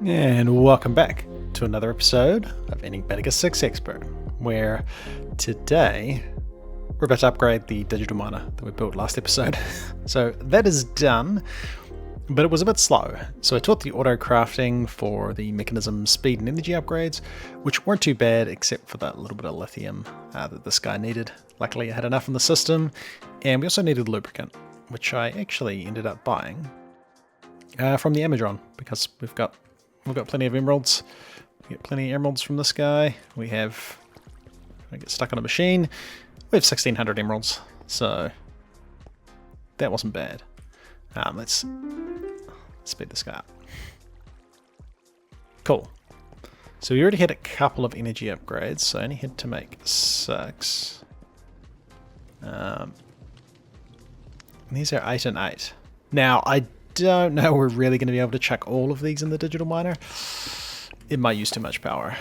And welcome back to another episode of Enigmatica 6 Expert, where today we're about to upgrade the digital miner that we built last episode. So that is done, but it was a bit slow. So I taught the auto crafting for the mechanism speed and energy upgrades, which weren't too bad except for that little bit of lithium that this guy needed. Luckily I had enough in the system, and we also needed lubricant, which I actually ended up buying from the Amazon because we've got plenty of emeralds. We get plenty of emeralds from this guy. I get stuck on a machine. We have 1600 emeralds, so that wasn't bad. Let's speed this guy up. Cool. So we already had a couple of energy upgrades, so I only had to make 6. These are 8 and 8. Now, I don't know we're really going to be able to chuck all of these in the digital miner. It might use too much power.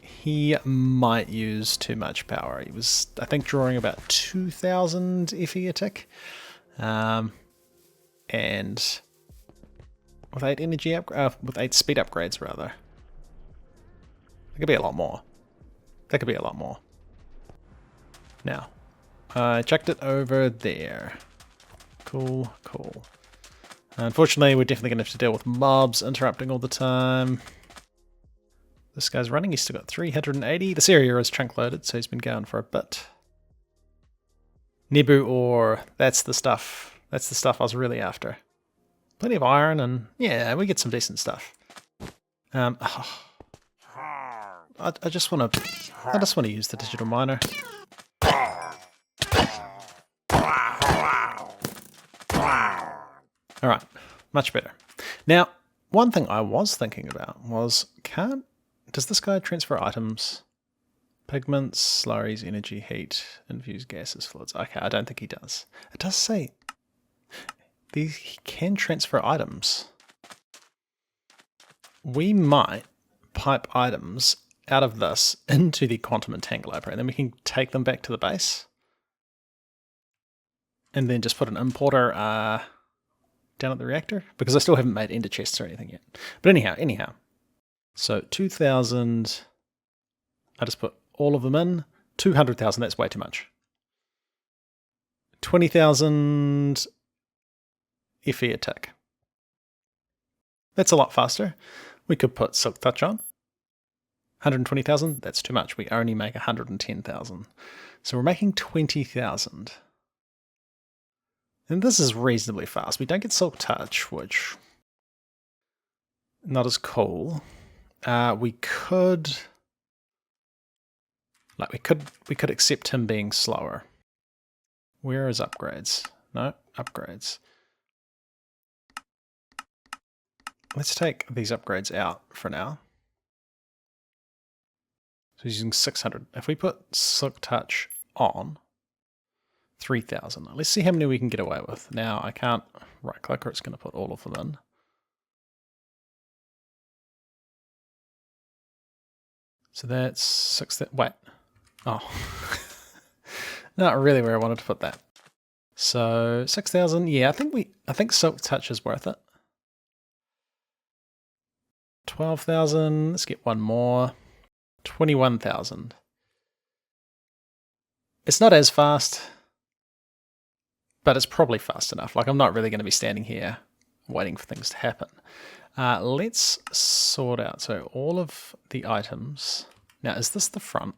He might use too much power. He was, I think, drawing about 2000 FE a tick. And with 8 energy with 8 speed upgrades rather. That could be a lot more. Now, I chucked it over there. Cool. Unfortunately, we're definitely going to have to deal with mobs interrupting all the time. This guy's running, he's still got 380. This area is chunk loaded, so he's been going for a bit. Nebu ore, that's the stuff. That's the stuff I was really after. Plenty of iron, and yeah, we get some decent stuff. I just want to use the digital miner. Alright, much better. Now, one thing I was thinking about was, does this guy transfer items? Pigments, slurries, energy, heat, infused gases, fluids. Okay, I don't think he does. It does say he can transfer items. We might pipe items out of this into the quantum entangler, and then we can take them back to the base. And then just put an importer down at the reactor, because I still haven't made ender chests or anything yet. But anyhow. So 2,000, I just put all of them in. 200,000, that's way too much. 20,000 FE a tick. That's a lot faster. We could put Silk Touch on. 120,000, that's too much. We only make 110,000. So we're making 20,000. And this is reasonably fast. We don't get Silk Touch, which not as cool. We could accept him being slower. Where is upgrades? No, upgrades. Let's take these upgrades out for now. So he's using 600. If we put Silk Touch on, 3,000. Let's see how many we can get away with. Now, I can't right-click or it's going to put all of them in. So that's 6. Wait. Oh. Not really where I wanted to put that. So 6,000. Yeah, I think Silk Touch is worth it. 12,000. Let's get one more. 21,000. It's not as fast, but it's probably fast enough. Like, I'm not really going to be standing here waiting for things to happen. Let's sort out. So all of the items. Now, is this the front?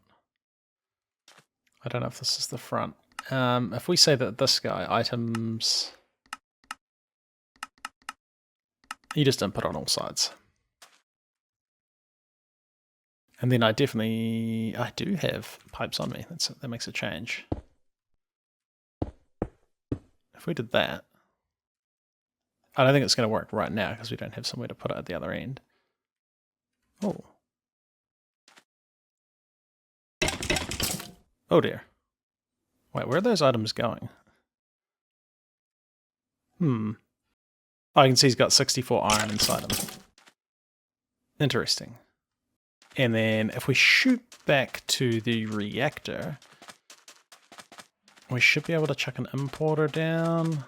I don't know if this is the front. If we say that this guy, items, you just input on all sides. And then I do have pipes on me. That makes a change. If we did that, I don't think it's going to work right now because we don't have somewhere to put it at the other end. Oh. Oh dear. Wait, where are those items going? Oh, I can see he's got 64 iron inside him. Interesting. And then if we shoot back to the reactor, we should be able to chuck an importer down.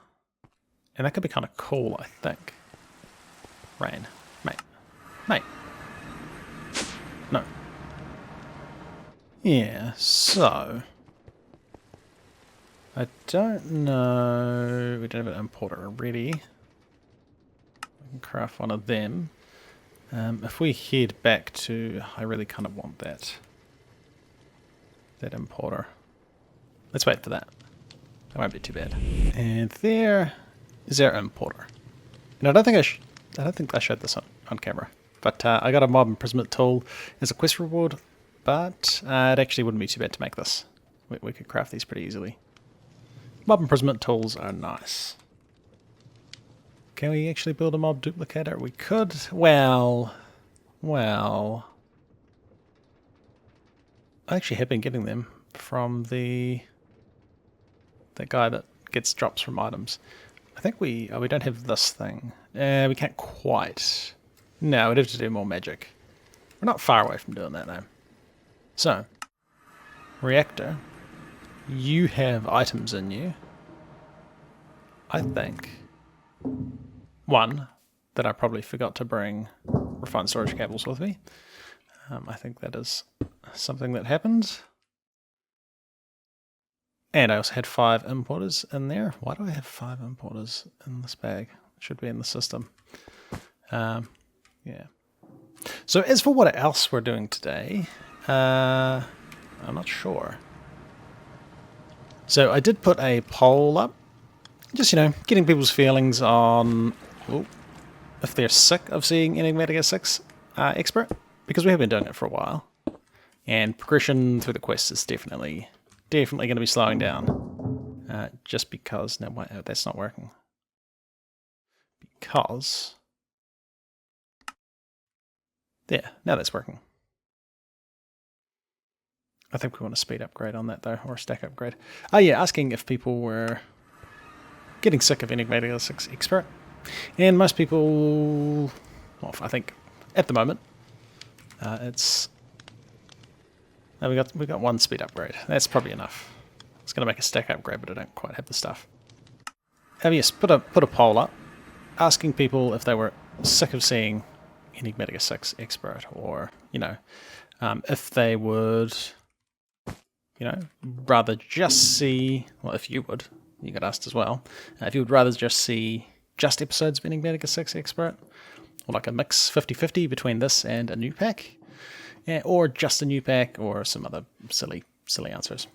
And that could be kind of cool, I think. Rain, mate. Mate. No. Yeah, so... I don't know... We don't have an importer already. We can craft one of them. If we head back to... I really kind of want that. That importer. Let's wait for that. That won't be too bad. And there is our importer. And I don't think I showed this on camera. But I got a mob imprisonment tool as a quest reward, but it actually wouldn't be too bad to make this. We could craft these pretty easily. Mob imprisonment tools are nice. Can we actually build a mob duplicator? We could. Well. I actually have been getting them from that guy that gets drops from items. I think we don't have this thing. We can't quite. No, we'd have to do more magic. We're not far away from doing that though. So, reactor, you have items in you. I think one that I probably forgot to bring refined storage cables with me. I think that is something that happened. And I also had 5 importers in there. Why do I have 5 importers in this bag? It should be in the system. Yeah. So as for what else we're doing today, I'm not sure. So I did put a poll up. Just, getting people's feelings on if they're sick of seeing Enigmatica 6 expert. Because we have been doing it for a while. And progression through the quest is definitely going to be slowing down. Just because... No, wait, that's not working. Because... There, now that's working. I think we want a speed upgrade on that though, or a stack upgrade. Oh yeah, asking if people were getting sick of Enigmatica 6 Expert. And most people... Well, I think at the moment... it's... Oh, we got 1 speed upgrade. That's probably enough. It's going to make a stack upgrade, but I don't quite have the stuff. Yes, put a poll up, asking people if they were sick of seeing Enigmatica 6 Expert, or if they would, rather just see. Well, if you would, you got asked as well. If you would rather just see just episodes of Enigmatica 6 Expert, or like a mix 50-50 between this and a new pack. Yeah, or just a new pack, or some other silly answers.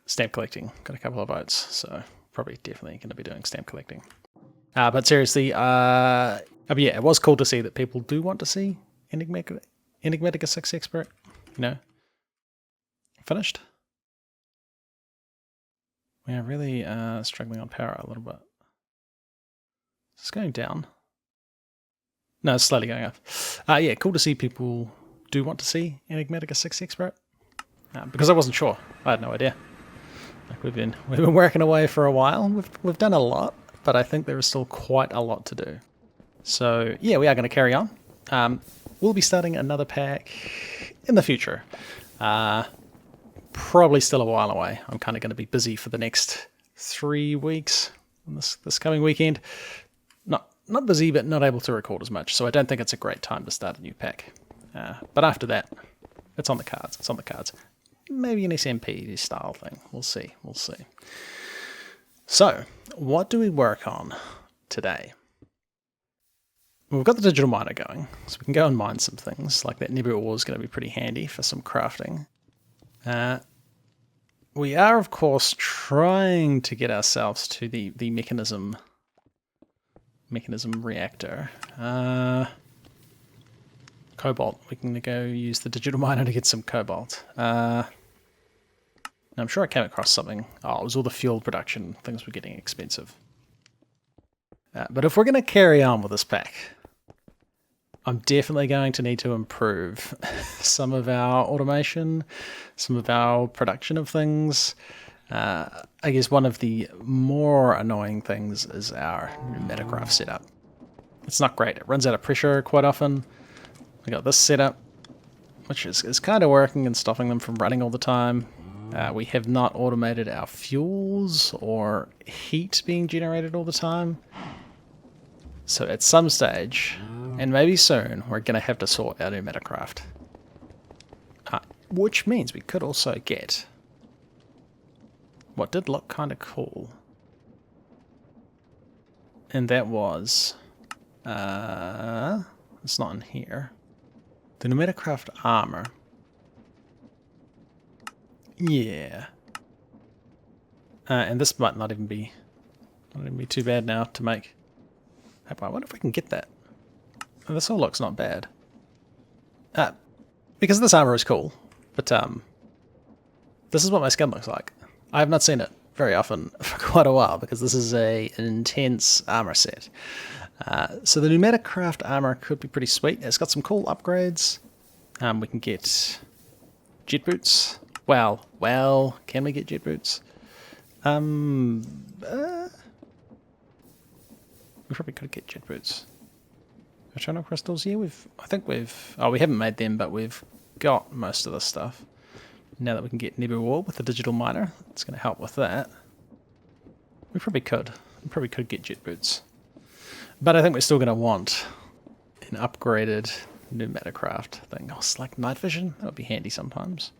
Stamp collecting. Got a couple of votes, so probably definitely going to be doing stamp collecting. But seriously, yeah, it was cool to see that people do want to see Enigmatica 6 Expert, finished. We are really struggling on power a little bit. It's going down. No, it's slowly going up. Yeah, cool to see people do want to see Enigmatica 6 Expert, because I wasn't sure. I had no idea. Like we've been working away for a while. We've done a lot, but I think there is still quite a lot to do. So yeah, we are going to carry on. We'll be starting another pack in the future. Probably still a while away. I'm kind of going to be busy for the next 3 weeks. This coming weekend. Not busy, but not able to record as much. So I don't think it's a great time to start a new pack. But after that, it's on the cards. It's on the cards. Maybe an SMP style thing. We'll see. We'll see. So, what do we work on today? We've got the digital miner going, so we can go and mine some things. Like that nebula ore is going to be pretty handy for some crafting. We are, of course, trying to get ourselves to the mechanism reactor. Cobalt. We can go use the digital miner to get some cobalt. I'm sure I came across something. Oh, it was all the fuel production. Things were getting expensive. But if we're going to carry on with this pack, I'm definitely going to need to improve some of our automation, some of our production of things. I guess one of the more annoying things is our Pneumaticraft setup. It's not great. It runs out of pressure quite often. We got this setup, which is kind of working and stopping them from running all the time. We have not automated our fuels or heat being generated all the time. So at some stage, And maybe soon we're going to have to sort our Pneumaticraft. Which means we could also get what did look kind of cool. And that was... it's not in here. The Pneumaticraft armor. Yeah. And this might not even be too bad now to make. I wonder if we can get that. Oh, this all looks not bad. Because this armor is cool, but this is what my skin looks like. I have not seen it very often for quite a while because this is an intense armor set. So the Pneumaticraft armor could be pretty sweet. It's got some cool upgrades. We can get jet boots. Well, can we get jet boots? We probably could get jet boots. Eternal crystals, yeah, we haven't made them, but we've got most of this stuff. Now that we can get Nebu Wall with the digital miner, it's going to help with that. We probably could get jet boots. But I think we're still going to want an upgraded Pneumaticraft thing. Oh, it's like night vision, that would be handy sometimes.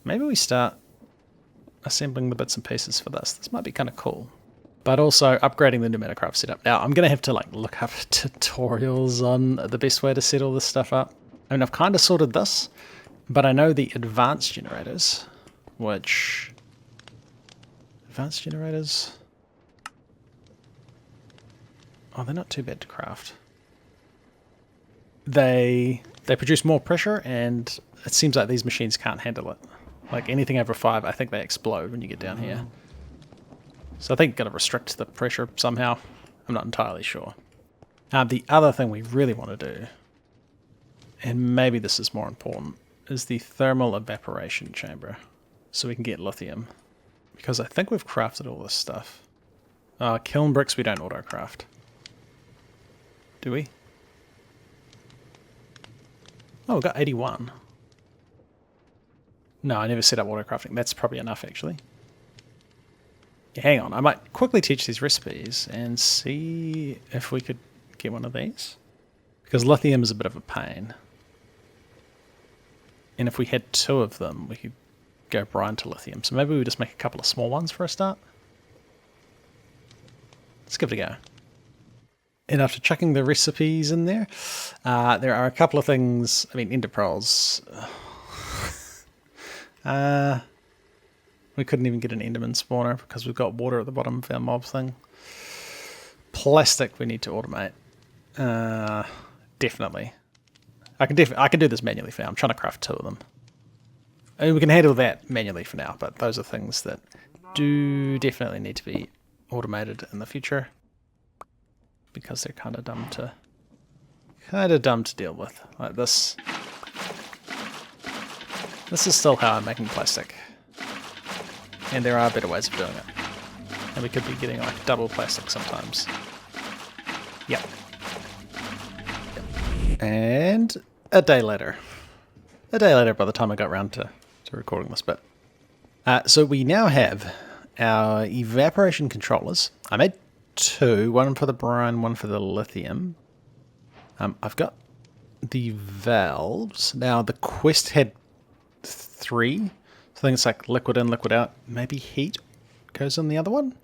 Maybe we start assembling the bits and pieces for this. This might be kind of cool. But also upgrading the Pneumaticraft setup. Now I'm going to have to look up tutorials on the best way to set all this stuff up. I mean, I've kind of sorted this, but I know the advanced generators, which... Advanced generators... Oh, they're not too bad to craft. They produce more pressure, and it seems like these machines can't handle it. Like anything over 5, I think they explode when you get down here. So I think got to restrict the pressure somehow. I'm not entirely sure. The other thing we really want to do, and maybe this is more important, is the thermal evaporation chamber. So we can get lithium. Because I think we've crafted all this stuff. Kiln bricks we don't auto-craft. Do we? Oh, we've got 81. No, I never set up auto-crafting. That's probably enough, actually. Hang on, I might quickly teach these recipes and see if we could get one of these. Because lithium is a bit of a pain. And if we had 2 of them, we could go brine to lithium. So maybe we just make a couple of small ones for a start. Let's give it a go. And after chucking the recipes in there are a couple of things. I mean, ender pearls. We couldn't even get an enderman spawner because we've got water at the bottom of our mob thing. Plastic we need to automate. Definitely. I can do this manually for now. I'm trying to craft 2 of them. I mean, we can handle that manually for now, but those are things that do definitely need to be automated in the future because they're kind of dumb to deal with. Like this. This is still how I'm making plastic. And there are better ways of doing it. And we could be getting like double plastic sometimes. Yep. And a day later. A day later by the time I got around to recording this bit. So we now have our evaporation controllers. I made 2, one for the brine, one for the lithium. I've got the valves. Now the quest had 3. I think it's like liquid in, liquid out. Maybe heat goes in the other one.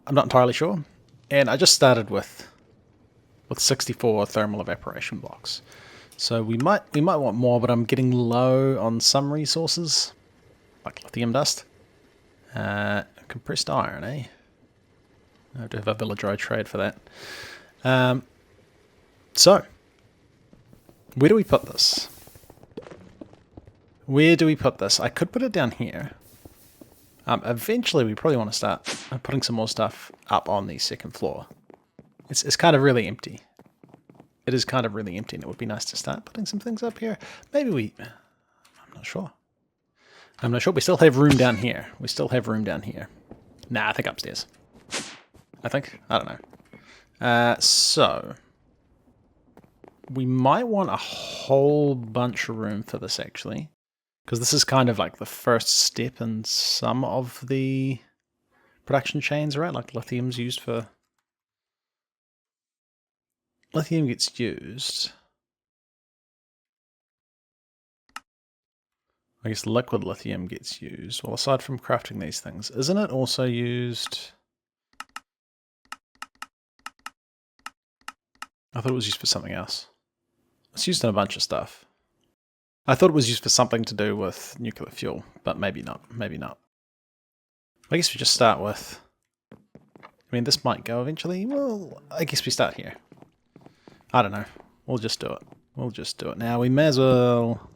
I'm not entirely sure. And I just started with 64 thermal evaporation blocks. So we might want more, but I'm getting low on some resources, like lithium dust. Compressed iron, eh? I have to have a villager trade for that. So, where do we put this? Where do we put this? I could put it down here. Eventually, we probably want to start putting some more stuff up on the second floor. It's kind of really empty. It is kind of really empty, and it would be nice to start putting some things up here. Maybe we... I'm not sure. I'm not sure. We still have room down here. We still have room down here. Nah, I think upstairs. I think. I don't know. So... we might want a whole bunch of room for this, actually. Because this is kind of like the first step in some of the production chains, right? Like lithium's used for lithium gets used, I guess liquid lithium gets used. Well, aside from crafting these things, isn't it also used? I thought it was used for something else. It's used in a bunch of stuff. I thought it was used for something to do with nuclear fuel, but maybe not. Maybe not. I guess we just start with... I mean, this might go eventually. Well, I guess we start here. I don't know. We'll just do it. We'll just do it. Now, we may as well...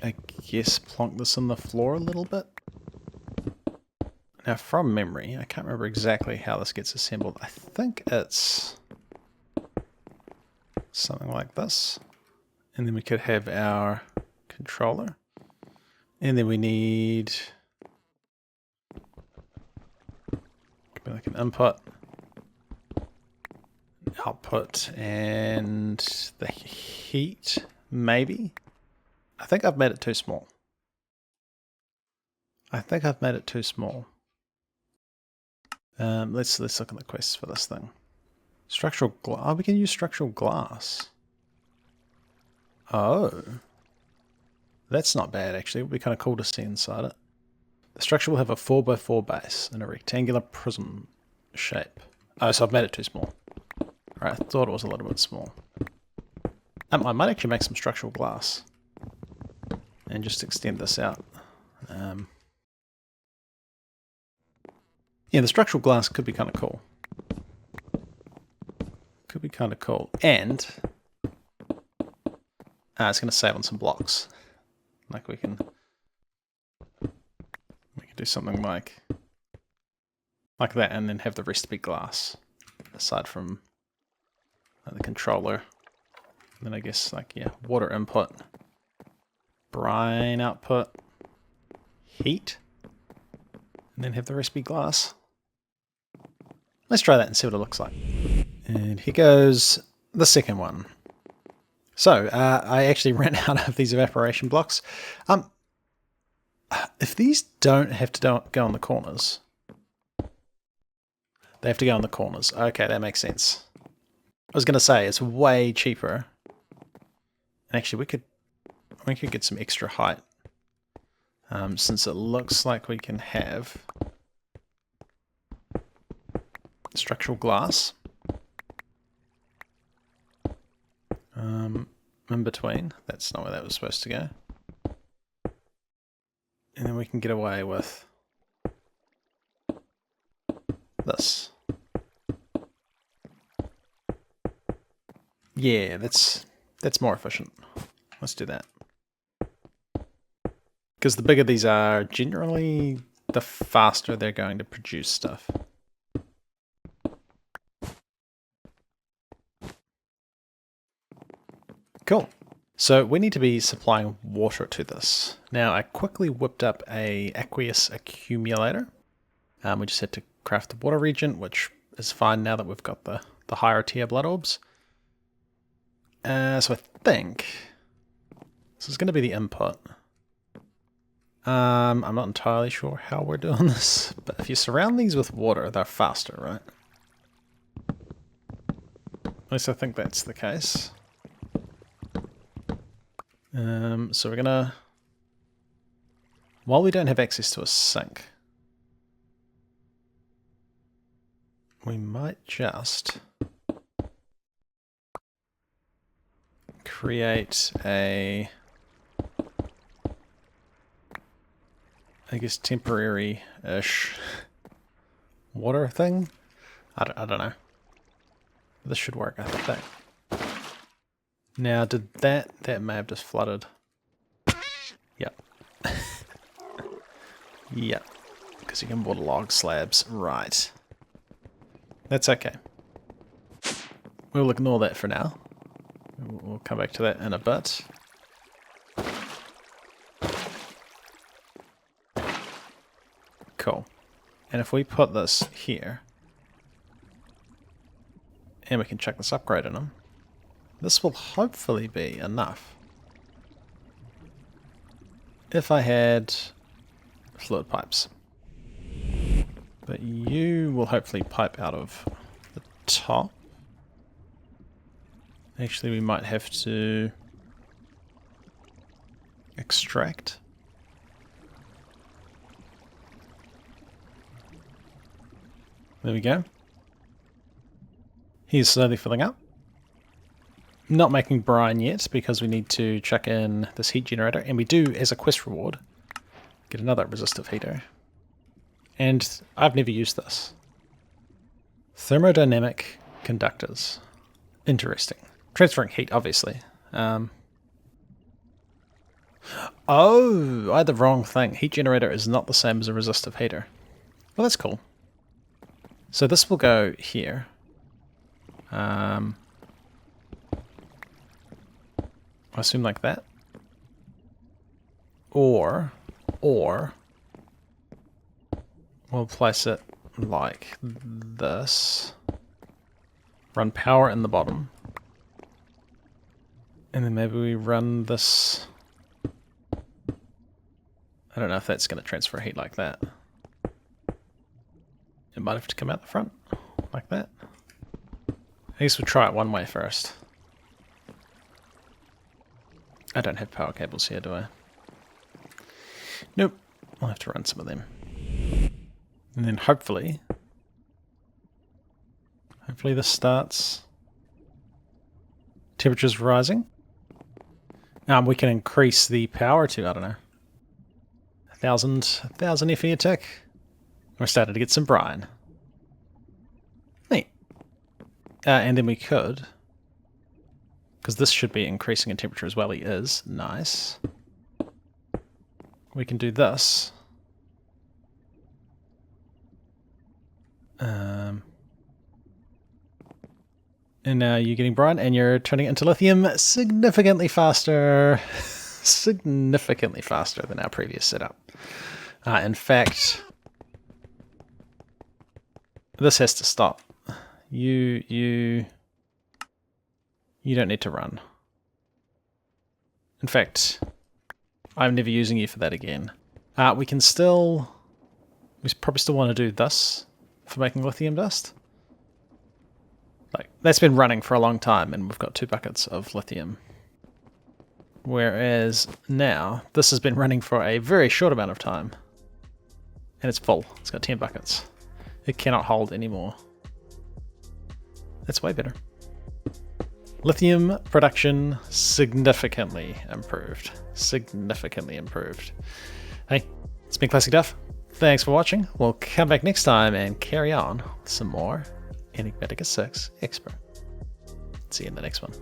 I guess plonk this in the floor a little bit. Now, from memory, I can't remember exactly how this gets assembled. I think it's something like this. And then we could have our controller. And then we need like an input, output, and the heat, maybe. I think I've made it too small. Let's look at the quests for this thing. Structural glass. Oh, we can use structural glass. Oh. That's not bad, actually. It would be kind of cool to see inside it. The structure will have a 4x4 base and a rectangular prism shape. Oh, so I've made it too small. Alright, I thought it was a little bit small. I might actually make some structural glass. And just extend this out. Yeah, the structural glass could be kind of cool. Could be kind of cool. And it's going to save on some blocks. Like we can do something like that, and then have the rest be glass, aside from the controller. And then I guess water input, brine output, heat, and then have the rest be glass. Let's try that and see what it looks like. And here goes the second one. So, I actually ran out of these evaporation blocks. If these don't have to go on the corners, they have to go on the corners. Okay, that makes sense. I was going to say, it's way cheaper. And actually, we could get some extra height. Since it looks like we can have structural glass in between. That's not where that was supposed to go. And then we can get away with this. Yeah, that's more efficient. Let's do that. Because the bigger these are, generally, the faster they're going to produce stuff. Cool. So we need to be supplying water to this. Now I quickly whipped up a aqueous accumulator. We just had to craft the water regent, which is fine now that we've got the higher tier blood orbs. So I think this is going to be the input. I'm not entirely sure how we're doing this, but if you surround these with water, they're faster, right? At least I think that's the case. So we're gonna, while we don't have access to a sink, we might just create a, I guess, temporary-ish water thing. I don't know. This should work, I think. Now, did that may have just flooded. Yep. Yep. Because you can waterlog slabs. Right. That's okay. We'll ignore that for now. We'll come back to that in a bit. Cool. And if we put this here, and we can check this upgrade in them, this will hopefully be enough. If I had fluid pipes. But you will hopefully pipe out of the top. Actually, we might have to extract. There we go. He's slowly filling up. Not making brine yet because we need to chuck in this heat generator, and we do, as a quest reward, get another resistive heater. And I've never used this. Thermodynamic conductors. Interesting. Transferring heat, obviously. Oh, I had the wrong thing. Heat generator is not the same as a resistive heater. Well, that's cool. So this will go here. I assume like that. Or we'll place it like this. Run power in the bottom. And then maybe we run this. I don't know if that's going to transfer heat like that. It might have to come out the front, like that. I guess we'll try it one way first. I don't have power cables here, do I? Nope. I'll have to run some of them. And then hopefully this starts. Temperature's rising. We can increase the power to, I don't know, 1,000 FE a tick. We're starting to get some brine. Neat. And then we could, because this should be increasing in temperature as well, he is. Nice. We can do this. And now you're getting brine, and you're turning it into lithium significantly faster. Significantly faster than our previous setup. In fact, this has to stop. You don't need to run. In fact, I'm never using you for that again. We probably still want to do this for making lithium dust. Like, that's been running for a long time, and we've got 2 buckets of lithium. Whereas now, this has been running for a very short amount of time. And it's full. It's got 10 buckets. It cannot hold anymore. That's way better. Lithium production significantly improved. Significantly improved. Hey, it's been ClassicDuff. Thanks for watching. We'll come back next time and carry on with some more Enigmatica 6 Expert. See you in the next one.